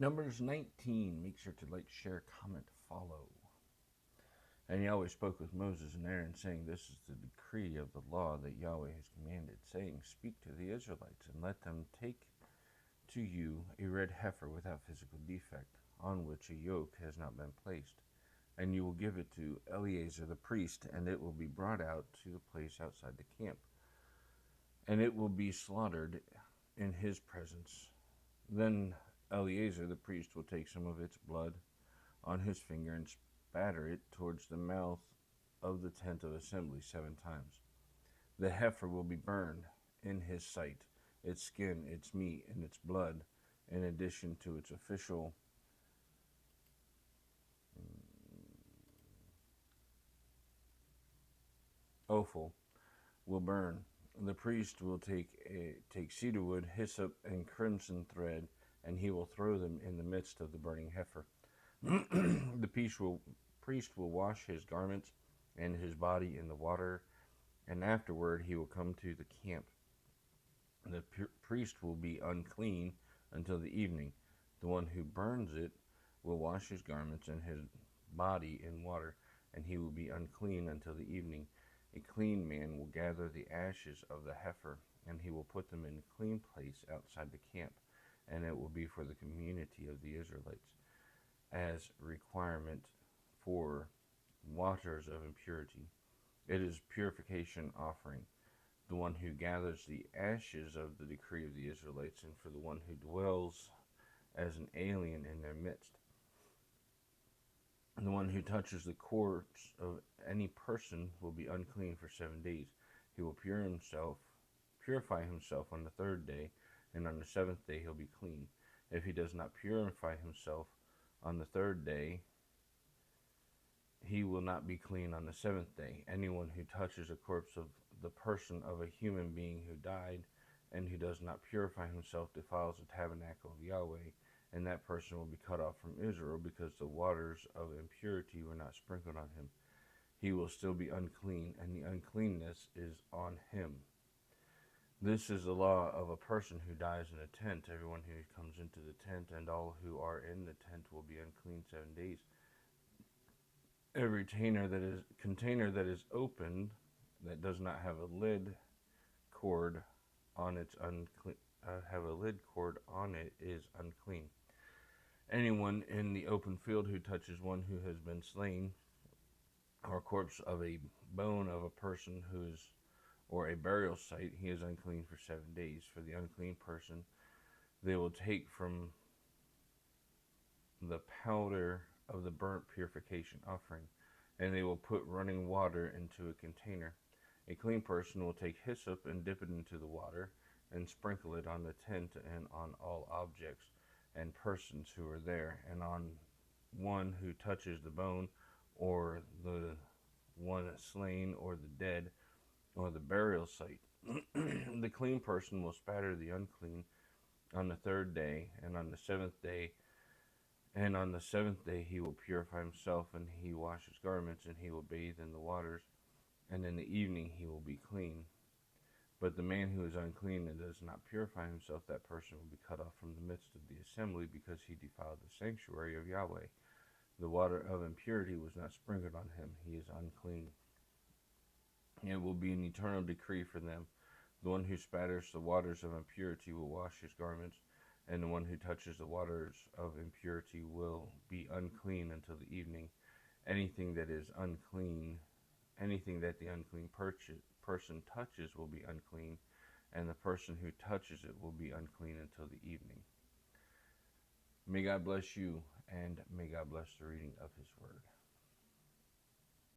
Numbers 19. Make sure to like, share, comment, follow. And Yahweh spoke with Moses and Aaron, saying, This is the decree of the law that Yahweh has commanded, saying, Speak to the Israelites, and let them take to you a red heifer without physical defect, on which a yoke has not been placed. And you will give it to Eleazar the priest, and it will be brought out to the place outside the camp. And it will be slaughtered in his presence. Then Eleazar the priest will take some of its blood on his finger and spatter it towards the mouth of the tent of assembly 7 times. The heifer will be burned in his sight, its skin, its meat, and its blood, in addition to its official offal, will burn. The priest will take cedar wood, hyssop, and crimson thread, and he will throw them in the midst of the burning heifer. The priest will wash his garments and his body in the water, and afterward he will come to the camp. The priest will be unclean until the evening. The one who burns it will wash his garments and his body in water, and he will be unclean until the evening. A clean man will gather the ashes of the heifer, and he will put them in a clean place outside the camp, and it will be for the community of the Israelites, as requirement for waters of impurity. It is purification offering. The one who gathers the ashes of the decree of the Israelites, and for the one who dwells as an alien in their midst. And the one who touches the corpse of any person will be unclean for 7 days. He will purify himself on the 3rd day, and on the 7th day he'll be clean. If he does not purify himself on the 3rd day, he will not be clean on the 7th day. Anyone who touches a corpse of the person of a human being who died, and who does not purify himself, defiles the tabernacle of Yahweh, and that person will be cut off from Israel, because the waters of impurity were not sprinkled on him. He will still be unclean, and the uncleanness is on him. This is the law of a person who dies in a tent. Everyone who comes into the tent and all who are in the tent will be unclean 7 days. Every container that is opened that does not have a lid cord on it is unclean. Anyone in the open field who touches one who has been slain, or a corpse of a bone of a person or a burial site, he is unclean for 7 days. For the unclean person, they will take from the powder of the burnt purification offering, and they will put running water into a container. A clean person will take hyssop and dip it into the water, and sprinkle it on the tent and on all objects and persons who are there, and on one who touches the bone, or the one slain, or the dead, or the burial site. The clean person will spatter the unclean on the 3rd day, and on the 7th day. And on the 7th day he will purify himself, and he wash his garments, and he will bathe in the waters, and in the evening he will be clean. But the man who is unclean and does not purify himself, that person will be cut off from the midst of the assembly, because he defiled the sanctuary of Yahweh. The water of impurity was not sprinkled on him. He is unclean. It will be an eternal decree for them. The one who spatters the waters of impurity will wash his garments, and the one who touches the waters of impurity will be unclean until the evening. Anything that is unclean, anything that the unclean person touches will be unclean, and the person who touches it will be unclean until the evening. May God bless you, and may God bless the reading of his word.